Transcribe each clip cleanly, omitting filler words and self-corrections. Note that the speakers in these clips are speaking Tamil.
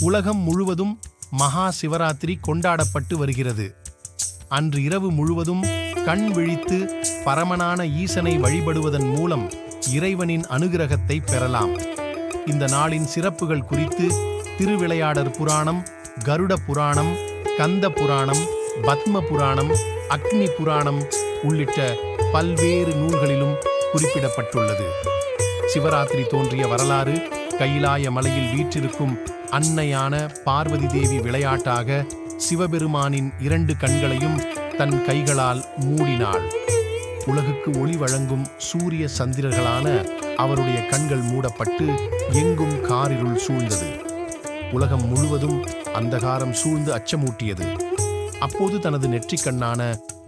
உலகம் முழுவதும் மகா சிவராத்திரி கொண்டாடப்பட்டு வருகிறது. அன்று இரவு முழுவதும் கண் விழித்து பரமனான ஈசனை வழிபடுவதன் மூலம் இறைவனின் அனுகிரகத்தை பெறலாம். இந்த நாளின் சிறப்புகள் குறித்து திருவிளையாடற் புராணம், கருட புராணம், கந்த புராணம், பத்ம புராணம், அக்னி புராணம் உள்ளிட்ட பல்வேறு நூல்களிலும் குறிப்பிடப்பட்டுள்ளது. சிவராத்திரி தோன்றிய வரலாறு: கைலாய மலையில் வீற்றிருக்கும் அன்னையான பார்வதி தேவி விளையாட்டாக சிவபெருமானின் 2 கண்களையும் தன் கைகளால் மூடினாள். உலகுக்கு ஒளி வழங்கும் சூரிய சந்திரர்களான அவருடைய கண்கள் மூடப்பட்டு எங்கும் காரிருள் சூழ்ந்தது. உலகம் முழுவதும் அந்தகாரம் சூழ்ந்து அச்சமூட்டியது. அப்போது தனது நெற்றிக்கண்ணான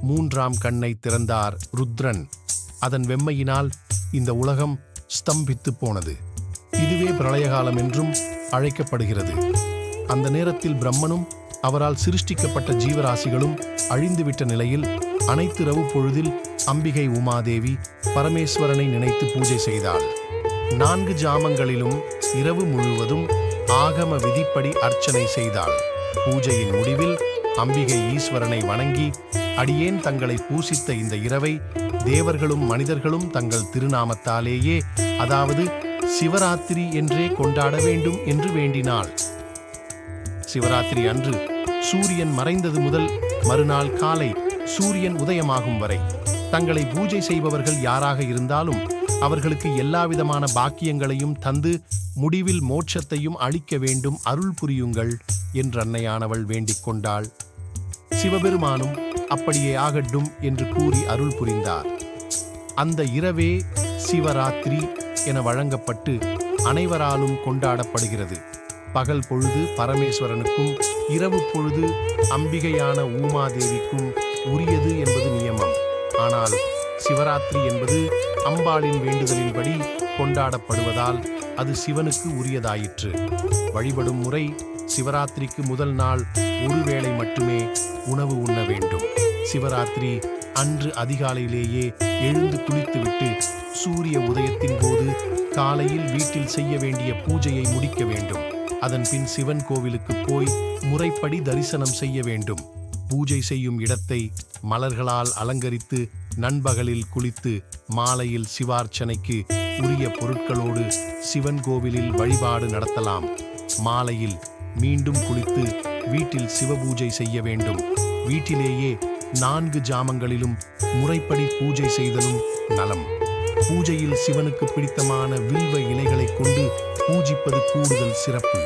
3ஆம் கண்ணை திறந்தார் ருத்ரன். அதன் வெம்மையினால் இந்த உலகம் ஸ்தம்பித்து போனது. இதுவே பிரளயகாலம் என்றும் அழைக்கப்படுகிறது. அந்த நேரத்தில் பிரம்மனும் அவரால் சிருஷ்டிக்கப்பட்ட ஜீவராசிகளும் அழிந்துவிட்ட நிலையில் அனைத்திரவு பொழுதில் அம்பிகை உமாதேவி பரமேஸ்வரனை நினைத்து பூஜை செய்தாள். 4 ஜாமங்களிலும் இரவு முழுவதும் ஆகம விதிப்படி அர்ச்சனை செய்தாள். பூஜையின் முடிவில் அம்பிகை ஈஸ்வரனை வணங்கி, அடியேன் தங்களை பூசித்த இந்த இரவை தேவர்களும் மனிதர்களும் தங்கள் திருநாமத்தாலேயே, அதாவது சிவராத்திரி என்றே கொண்டாட வேண்டும் என்று வேண்டினாள். சிவராத்திரி அன்று சூரியன் மறைந்தது முதல் மறுநாள் காலை சூரியன் உதயமாகும் வரை தங்களை பூஜை செய்பவர்கள் யாராக இருந்தாலும் அவர்களுக்கு எல்லாவிதமான பாக்கியங்களையும் தந்து முடிவில் மோட்சத்தையும் அளிக்க வேண்டும், அருள் புரியுங்கள் என்று அன்னையானவள் வேண்டிக் கொண்டாள். சிவபெருமானும் அப்படியே ஆகட்டும் என்று கூறி அருள் புரிந்தார். அந்த இரவே சிவராத்திரி என வழங்கப்பட்டு அனைவராலும் கொண்டாடப்படுகிறது. பகல் பொழுது பரமேஸ்வரனுக்கும் இரவு பொழுது அம்பிகையான உமாதேவிக்கும் உரியது என்பது நியமம். ஆனால் சிவராத்திரி என்பது அம்பாளின் வேண்டுதலின்படி கொண்டாடப்படுவதால் அது சிவனுக்கு உரியதாயிற்று. வழிபடும் முறை: சிவராத்திரிக்கு முதல் நாள் ஒருவேளை மட்டுமே உணவு உண்ண வேண்டும். சிவராத்திரி அன்று அதிகாலையிலேயே எழுந்து குளித்துவிட்டு சூரிய உதயத்தின் போது காலையில் வீட்டில் செய்ய வேண்டிய பூஜையை முடிக்க வேண்டும். அதன் பின் சிவன் கோவிலுக்கு போய் முறைப்படி தரிசனம் செய்ய வேண்டும். பூஜை செய்யும் இடத்தை மலர்களால் அலங்கரித்து நண்பகலில் குளித்து மாலையில் சிவார்ச்சனைக்கு உரிய பொருட்களோடு சிவன் கோவிலில் வழிபாடு நடத்தலாம். மாலையில் மீண்டும் குளித்து வீட்டில் சிவபூஜை செய்ய வேண்டும். வீட்டிலேயே 4 ஜாமங்களிலும் முறைப்படி பூஜை செய்தலும் நலம். பூஜையில் சிவனுக்கு பிடித்தமான வில்வ இலைகளை கொண்டு பூஜிப்பது கூடுதல் சிறப்பு.